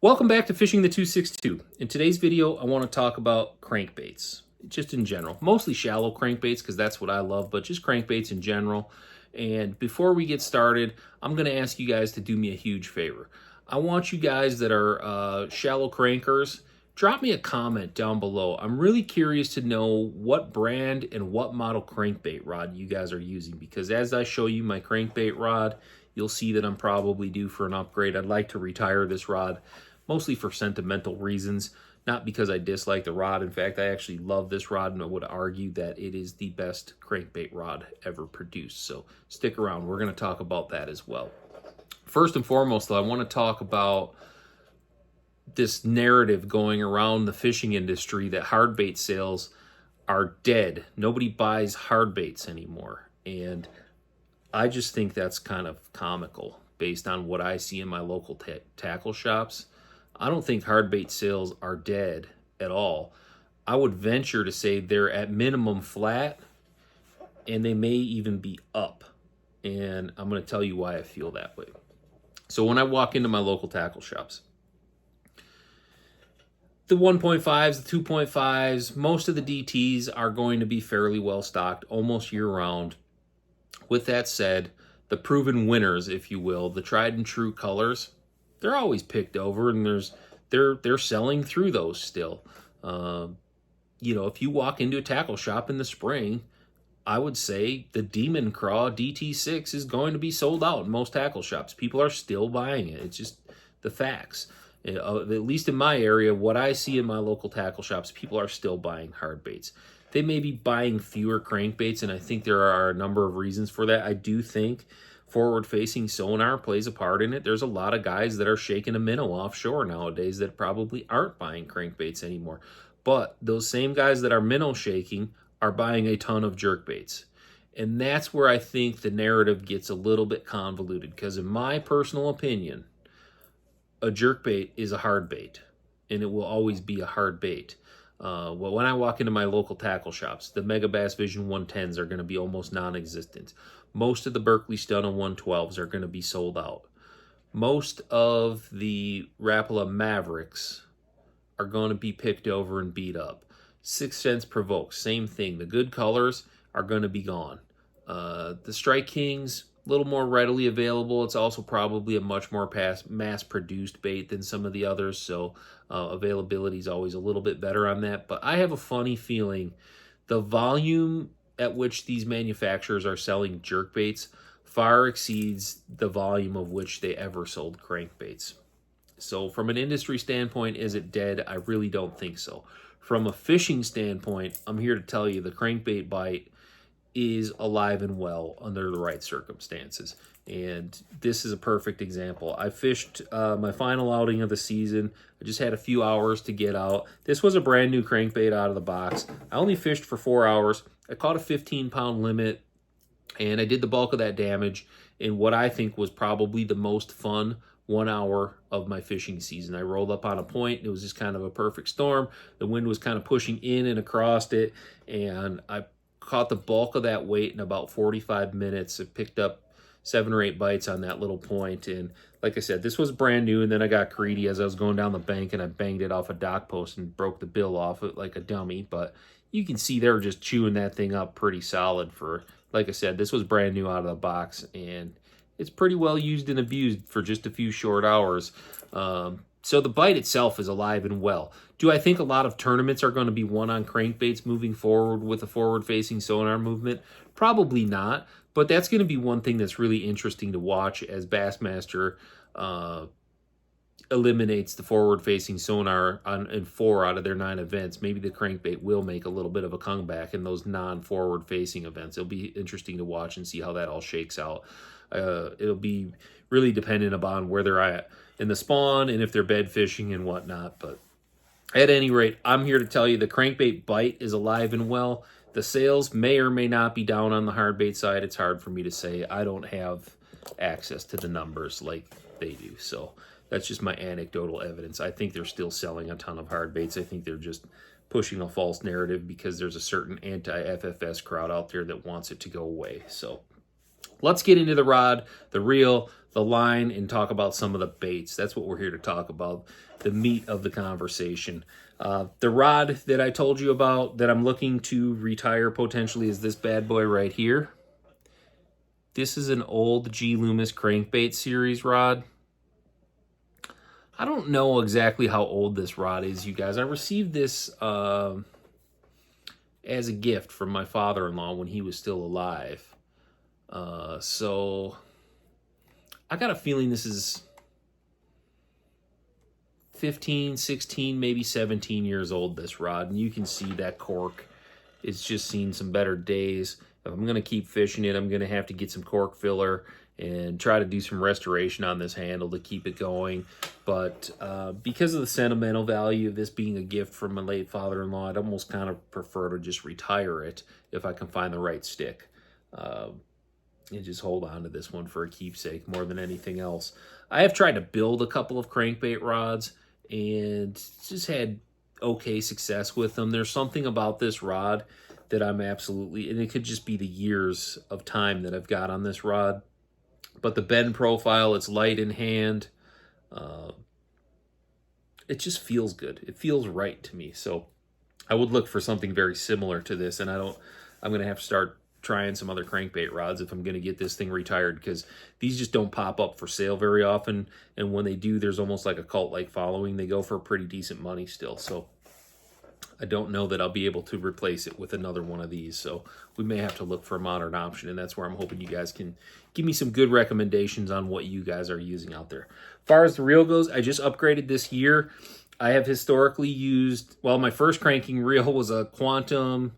Welcome back to Fishing the 262. In today's video, I want to talk about crankbaits, just in general. Mostly shallow crankbaits because that's what I love, but just crankbaits in general. And before we get started, I'm going to ask you guys to do me a huge favor. I want you guys that are shallow crankers, drop me a comment down below. I'm really curious to know what brand and what model crankbait rod you guys are using, because as I show you my crankbait rod, you'll see that I'm probably due for an upgrade. I'd like to retire this rod, mostly for sentimental reasons, not because I dislike the rod. In fact, I actually love this rod, and I would argue that it is the best crankbait rod ever produced. So stick around. We're going to talk about that as well. First and foremost, though, I want to talk about this narrative going around the fishing industry that hardbait sales are dead. Nobody buys hardbaits anymore. And I just think that's kind of comical based on what I see in my local tackle shops. I don't think hardbait sales are dead at all. I would venture to say they're at minimum flat, and they may even be up. And I'm going to tell you why I feel that way. So when I walk into my local tackle shops, the 1.5s, the 2.5s, most of the DTs are going to be fairly well stocked almost year round. With that said, the proven winners, if you will, the tried and true colors, they're always picked over, and they're selling through those still. If you walk into a tackle shop in the spring, I would say the Demon Craw DT6 is going to be sold out in most tackle shops. People are still buying it. It's just the facts. At least in my area, what I see in my local tackle shops, people are still buying hard baits. They may be buying fewer crankbaits, and I think there are a number of reasons for that. I do think forward-facing sonar plays a part in it. There's a lot of guys that are shaking a minnow offshore nowadays that probably aren't buying crankbaits anymore. But those same guys that are minnow shaking are buying a ton of jerkbaits. And that's where I think the narrative gets a little bit convoluted, because in my personal opinion, a jerkbait is a hard bait, and it will always be a hard bait. When I walk into my local tackle shops, the Mega Bass Vision 110s are going to be almost non-existent. Most of the Berkley Stunna 112s are going to be sold out. Most of the Rapala Mavericks are going to be picked over and beat up. 6 Sense Provoke, same thing. The good colors are going to be gone. The Strike Kings, a little more readily available. It's also probably a much more mass-produced bait than some of the others, so availability is always a little bit better on that. But I have a funny feeling the volume at which these manufacturers are selling jerkbaits far exceeds the volume of which they ever sold crankbaits. So from an industry standpoint, is it dead? I really don't think so. From a fishing standpoint, I'm here to tell you the crankbait bite is alive and well under the right circumstances. And this is a perfect example. I fished my final outing of the season. I just had a few hours to get out. This was a brand new crankbait out of the box. I only fished for 4 hours. I caught a 15-pound limit, and I did the bulk of that damage in what I think was probably the most fun 1 hour of my fishing season. I rolled up on a point. It was just kind of a perfect storm. The wind was kind of pushing in and across it, and I caught the bulk of that weight in about 45 minutes. I picked up 7 or 8 bites on that little point. And like I said, this was brand new, and then I got greedy as I was going down the bank, and I banged it off a dock post and broke the bill off it like a dummy. But you can see they're just chewing that thing up pretty solid for, like I said, this was brand new out of the box, and it's pretty well used and abused for just a few short hours. So the bite itself is alive and well. Do I think a lot of tournaments are going to be won on crankbaits moving forward with a forward-facing sonar movement? Probably not, but that's going to be one thing that's really interesting to watch as Bassmaster eliminates the forward-facing sonar in 4 out of their 9 events. Maybe the crankbait will make a little bit of a comeback in those non-forward-facing events. It'll be interesting to watch and see how that all shakes out. It'll be really dependent upon where they're at in the spawn and if they're bed fishing and whatnot. But at any rate, I'm here to tell you the crankbait bite is alive and well. The sales may or may not be down on the hardbait side. It's hard for me to say. I don't have access to the numbers like they do. So that's just my anecdotal evidence. I think they're still selling a ton of hardbaits. I think they're just pushing a false narrative because there's a certain anti-FFS crowd out there that wants it to go away. So let's get into the rod, the reel, the line and talk about some of the baits. That's what we're here to talk about, the meat of the conversation. The rod that I told you about that I'm looking to retire potentially is this bad boy right here. This is an old G. Loomis Crankbait series rod. I don't know exactly how old this rod is, you guys. I received this as a gift from my father-in-law when he was still alive. So I got a feeling this is 15, 16, maybe 17 years old, this rod. And you can see that cork. It's just seen some better days. If I'm going to keep fishing it, I'm going to have to get some cork filler and try to do some restoration on this handle to keep it going. But because of the sentimental value of this being a gift from my late father-in-law, I'd almost kind of prefer to just retire it if I can find the right stick. And just hold on to this one for a keepsake more than anything else. I have tried to build a couple of crankbait rods and just had okay success with them. There's something about this rod that I'm absolutely, and it could just be the years of time that I've got on this rod, but the bend profile, it's light in hand. It just feels good. It feels right to me. So I would look for something very similar to this, and I'm going to have to start trying some other crankbait rods if I'm going to get this thing retired, because these just don't pop up for sale very often, and when they do, there's almost like a cult-like following. They go for pretty decent money still, so I don't know that I'll be able to replace it with another one of these, so we may have to look for a modern option, and that's where I'm hoping you guys can give me some good recommendations on what you guys are using out there. As far as the reel goes, I just upgraded this year. I have historically used, well, my first cranking reel was a Quantum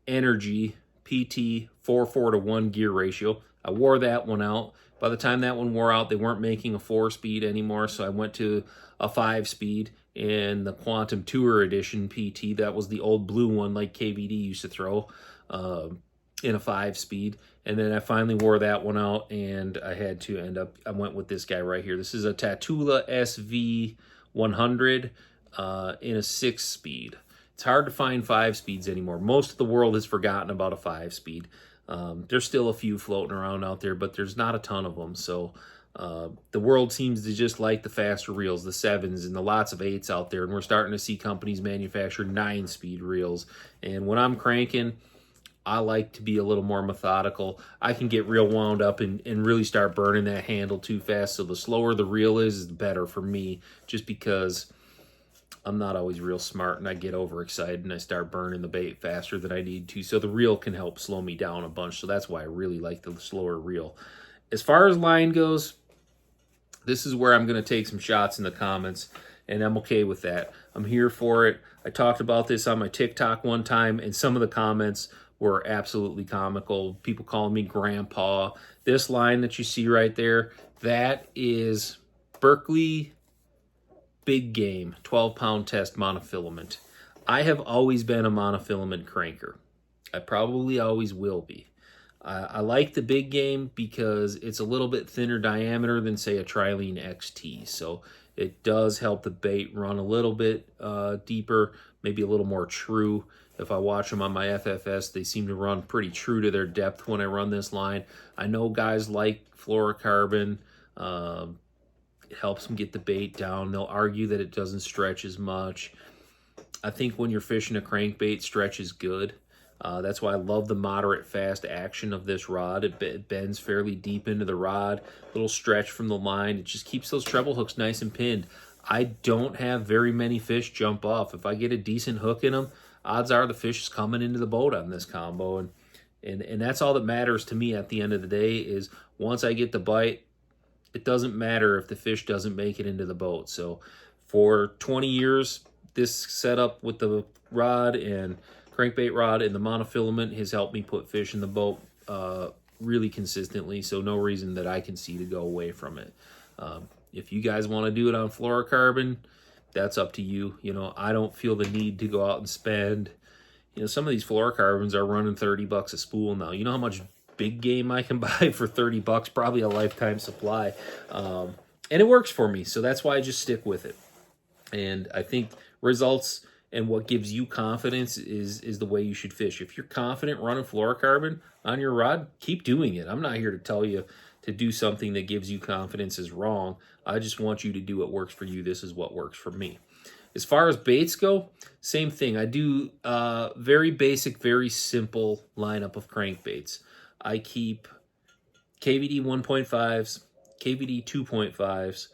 Energy PT 4:4:1 gear ratio. I wore that one out. By the time that one wore out, they weren't making a 4-speed anymore, so I went to a 5-speed, and the Quantum Tour Edition PT, that was the old blue one like KVD used to throw, in a 5-speed. And then I finally wore that one out, and I had to I went with this guy right here. This is a Tatula SV 100 in a 6-speed. It's hard to find 5-speeds anymore. Most of the world has forgotten about a 5-speed. There's still a few floating around out there, but there's not a ton of them. So the world seems to just like the faster reels, the 7s, and the lots of 8s out there. And we're starting to see companies manufacture 9-speed reels. And when I'm cranking, I like to be a little more methodical. I can get real wound up and really start burning that handle too fast. So the slower the reel is the better for me, just because I'm not always real smart, and I get overexcited and I start burning the bait faster than I need to. So the reel can help slow me down a bunch. So that's why I really like the slower reel. As far as line goes, this is where I'm going to take some shots in the comments, and I'm okay with that. I'm here for it. I talked about this on my TikTok one time, and some of the comments were absolutely comical. People calling me grandpa. This line that you see right there, that is Berkeley Big Game 12-pound test monofilament. I have always been a monofilament cranker. I probably always will be. I like the Big Game because it's a little bit thinner diameter than, say, a Trilene XT. So it does help the bait run a little bit deeper, maybe a little more true. If I watch them on my FFS, they seem to run pretty true to their depth when I run this line. I know guys like fluorocarbon. It helps them get the bait down. They'll argue that it doesn't stretch as much. I think when you're fishing a crankbait, stretch is good. That's why I love the moderate fast action of this rod. It bends fairly deep into the rod, little stretch from the line. It just keeps those treble hooks nice and pinned. I don't have very many fish jump off. If I get a decent hook in them, odds are the fish is coming into the boat on this combo. And that's all that matters to me at the end of the day, is once I get the bite, it doesn't matter if the fish doesn't make it into the boat. So for 20 years, this setup with the rod and crankbait rod and the monofilament has helped me put fish in the boat really consistently. So no reason that I can see to go away from it. If you guys want to do it on fluorocarbon, that's up to you. You know, I don't feel the need to go out and spend, you know, some of these fluorocarbons are running $30 a spool now. You know how much Big Game I can buy for $30? Probably a lifetime supply. And it works for me, so that's why I just stick with it. And I think results and what gives you confidence is the way you should fish. If you're confident running fluorocarbon on your rod, keep doing it. I'm not here to tell you to do something that gives you confidence is wrong. I just want you to do what works for you. This is what works for me. As far as baits go, same thing. I do very basic, very simple lineup of crankbaits. I keep KVD 1.5s, KVD 2.5s.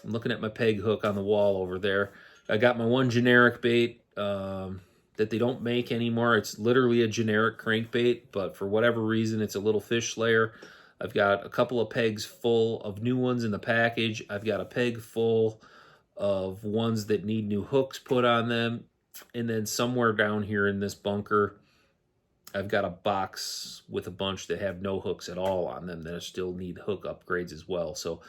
I'm looking at my peg hook on the wall over there. I got my one generic bait that they don't make anymore. It's literally a generic crankbait, but for whatever reason, it's a little fish slayer. I've got a couple of pegs full of new ones in the package. I've got a peg full of ones that need new hooks put on them. And then somewhere down here in this bunker, I've got a box with a bunch that have no hooks at all on them that still need hook upgrades as well. So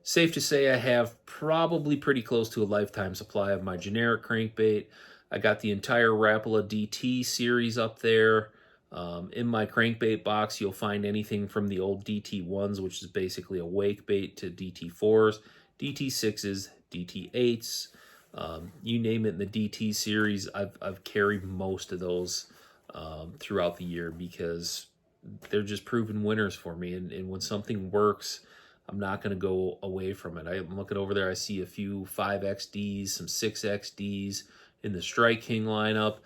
safe to say I have probably pretty close to a lifetime supply of my generic crankbait. I got the entire Rapala DT series up there. In my crankbait box, you'll find anything from the old DT1s, which is basically a wake bait, to DT4s, DT6s, DT8s. You name it in the DT series, I've carried most of those throughout the year because they're just proven winners for me. And when something works, I'm not going to go away from it. I'm looking over there, I see a few 5XDs, some 6XDs in the Strike King lineup.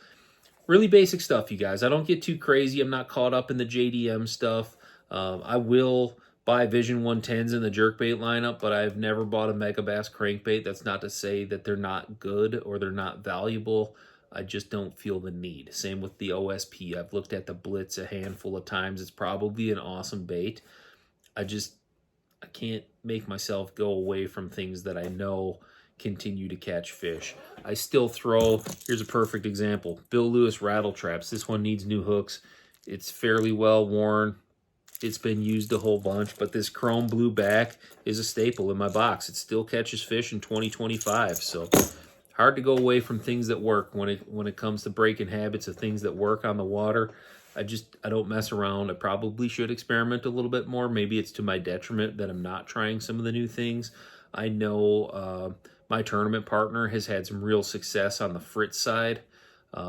Really basic stuff, you guys. I don't get too crazy. I'm not caught up in the JDM stuff. I will buy Vision 110s in the jerkbait lineup, but I've never bought a Megabass crankbait. That's not to say that they're not good or they're not valuable. I just don't feel the need. Same with the OSP. I've looked at the Blitz a handful of times. It's probably an awesome bait. I can't make myself go away from things that I know continue to catch fish. I still throw, here's a perfect example, Bill Lewis rattle traps. This one needs new hooks. It's fairly well worn. It's been used a whole bunch, but this chrome blue back is a staple in my box. It still catches fish in 2025. So hard to go away from things that work when it comes to breaking habits of things that work on the water. I don't mess around. I probably should experiment a little bit more. Maybe it's to my detriment that I'm not trying some of the new things. I know my tournament partner has had some real success on the Fritz side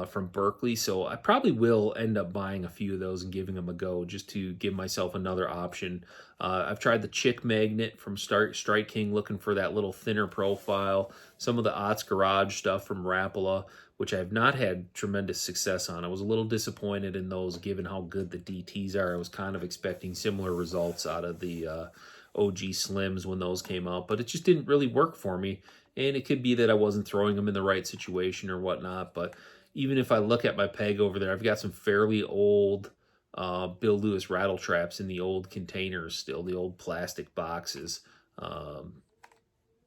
from Berkeley, so I probably will end up buying a few of those and giving them a go just to give myself another option. I've tried the Chick Magnet from Strike King, looking for that little thinner profile. Some of the Ott's Garage stuff from Rapala, which I have not had tremendous success on. I was a little disappointed in those given how good the DTs are. I was kind of expecting similar results out of the OG Slims when those came out, but it just didn't really work for me. And it could be that I wasn't throwing them in the right situation or whatnot, but even if I look at my peg over there, I've got some fairly old Bill Lewis rattle traps in the old containers still, the old plastic boxes.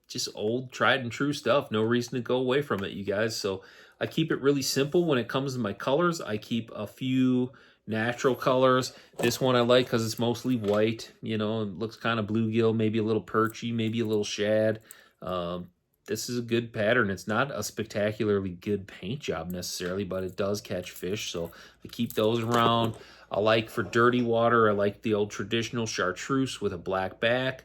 Just old, tried and true stuff. No reason to go away from it, you guys. So I keep it really simple when it comes to my colors. I keep a few natural colors. This one I like because it's mostly white. You know, it looks kind of bluegill, maybe a little perchy, maybe a little shad. This is a good pattern. It's not a spectacularly good paint job necessarily, but it does catch fish, so I keep those around. I like for dirty water, I like the old traditional chartreuse with a black back.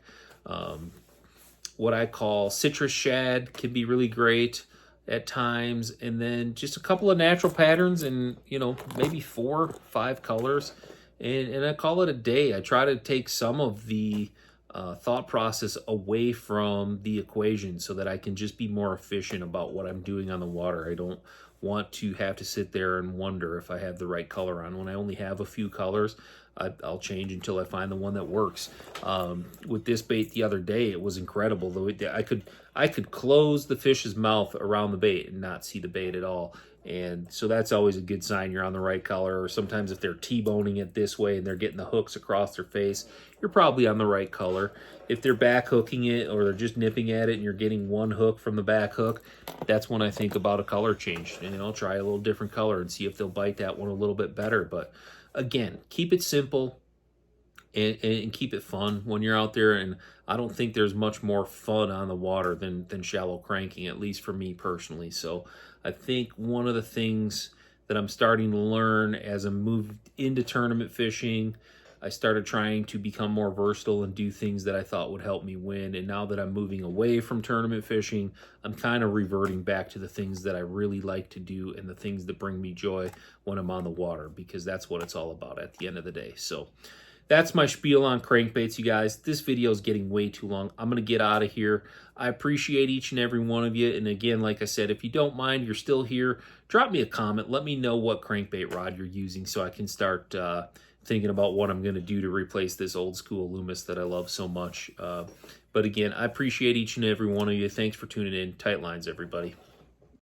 What I call citrus shad can be really great at times, and then just a couple of natural patterns and, you know, maybe 4 or 5 colors, and I call it a day. I try to take some of the thought process away from the equation so that I can just be more efficient about what I'm doing on the water. I don't want to have to sit there and wonder if I have the right color on. When I only have a few colors, I'll change until I find the one that works. With this bait the other day, it was incredible. Though I could close the fish's mouth around the bait and not see the bait at all. And so that's always a good sign you're on the right color. Or sometimes if they're T-boning it this way and they're getting the hooks across their face, you're probably on the right color. If they're back hooking it or they're just nipping at it and you're getting one hook from the back hook, that's when I think about a color change. And I'll try a little different color and see if they'll bite that one a little bit better. But again, keep it simple and keep it fun when you're out there. And I don't think there's much more fun on the water than shallow cranking, at least for me personally. So I think one of the things that I'm starting to learn as I moved into tournament fishing, I started trying to become more versatile and do things that I thought would help me win. And now that I'm moving away from tournament fishing, I'm kind of reverting back to the things that I really like to do and the things that bring me joy when I'm on the water, because that's what it's all about at the end of the day. So that's my spiel on crankbaits, you guys. This video is getting way too long. I'm going to get out of here. I appreciate each and every one of you. And again, like I said, if you don't mind, you're still here, drop me a comment. Let me know what crankbait rod you're using so I can start thinking about what I'm going to do to replace this old school Loomis that I love so much. But again, I appreciate each and every one of you. Thanks for tuning in. Tight lines, everybody.